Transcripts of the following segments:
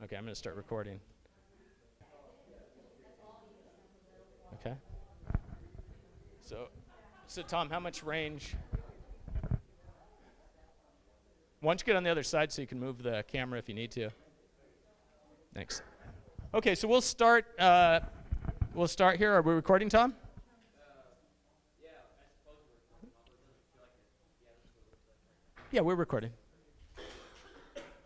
Okay, I'm going to start recording. Okay. So Tom, how much range? Why don't you get on the other side so you can move the camera if you need to? Thanks. Okay, so we'll start. We'll start here. Are we recording, Tom? Yeah, we're recording.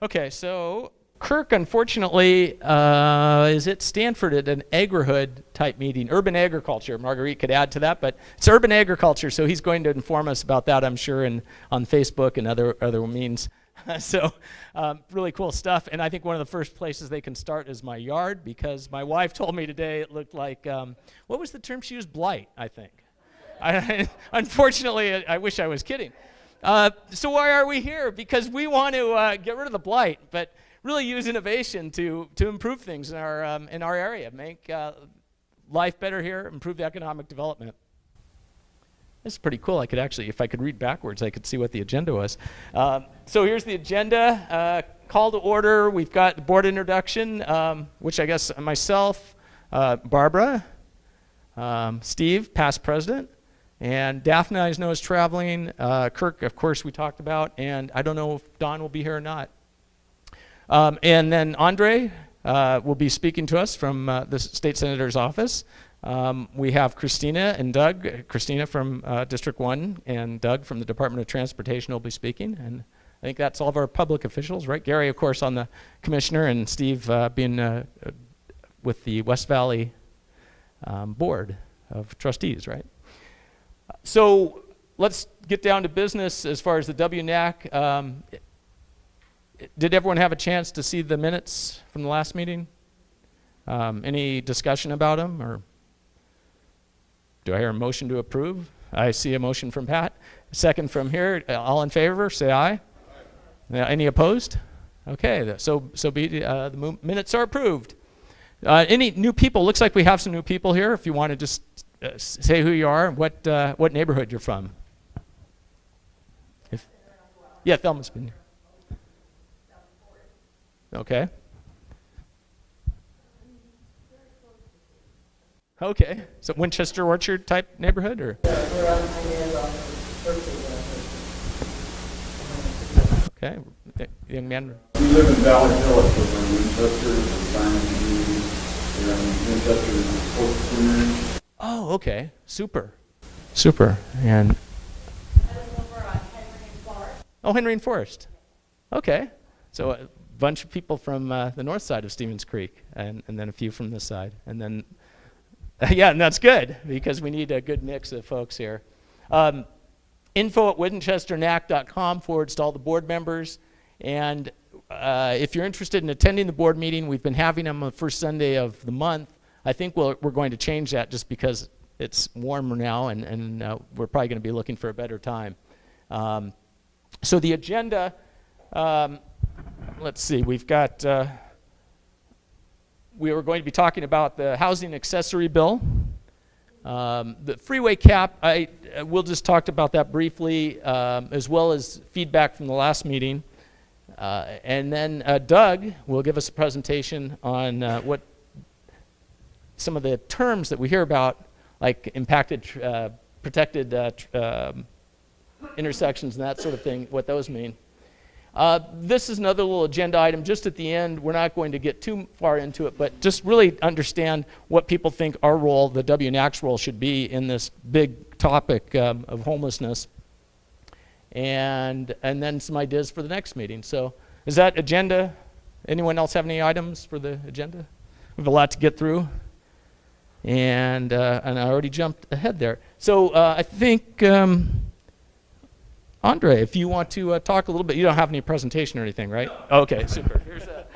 Okay, so Kirk, unfortunately, is at Stanford at an agrihood type meeting, urban agriculture. Marguerite could add to that, but it's urban agriculture, so he's going to inform us about that, I'm sure, on Facebook and other means. So really cool stuff, and I think one of the first places they can start is my yard, because my wife told me today it looked like, what was the term she used? Blight, I think. Unfortunately, I wish I was kidding. So why are we here? Because we want to get rid of the blight, but really use innovation to improve things in our area, make life better here, improve the economic development. This is pretty cool. I could actually, if I could read backwards, I could see what the agenda was. So here's the agenda. Call to order. We've got the board introduction, which I guess myself, Barbara, Steve, past president, and Daphne, I know, is traveling. Kirk, of course, we talked about, and I don't know if Don will be here or not. And then Andre will be speaking to us from the state senator's office. We have Christina and Doug. Christina from District 1 and Doug from the Department of Transportation will be speaking. And I think that's all of our public officials, right? Gary, of course, on the commissioner, and Steve being with the West Valley Board of Trustees, right? So let's get down to business as far as the WNAC. Did everyone have a chance to see the minutes from the last meeting? Any discussion about them, or do I hear a motion to approve? I see a motion from Pat. A second from here. All in favor, say aye. Any opposed? Okay, so be the minutes are approved. Any new people? Looks like we have some new people here. If you want to just say who you are and what neighborhood you're from. Yeah, Thelma's been here. Okay. Okay. So Winchester Orchard type neighborhood, or? Yeah, we're on okay. Young man. We live in Valley Hill, in Winchester, Winchester. Oh, okay. Super. And. Oh, Henry and Forest. Okay. So a bunch of people from the north side of Stevens Creek, and then a few from this side, and then. Yeah, and that's good, because we need a good mix of folks here. Info at winchesternac.com / all the board members. And if you're interested in attending the board meeting, we've been having them on the first Sunday of the month. I think we're going to change that just because it's warmer now, and we're probably going to be looking for a better time. So the agenda, let's see, we've got... we were going to be talking about the housing accessory bill. The freeway cap, we'll just talk about that briefly, as well as feedback from the last meeting. And then Doug will give us a presentation on what some of the terms that we hear about, like impacted, protected intersections and that sort of thing, what those mean. This is another little agenda item just at the end. We're not going to get too far into it, but just really understand what people think our role, the WNAC's role, should be in this big topic of homelessness. And then some ideas for the next meeting. So is that agenda? Anyone else have any items for the agenda? We have a lot to get through. And I already jumped ahead there. So I think... Andre, if you want to talk a little bit, you don't have any presentation or anything, right? Okay, super. Here's a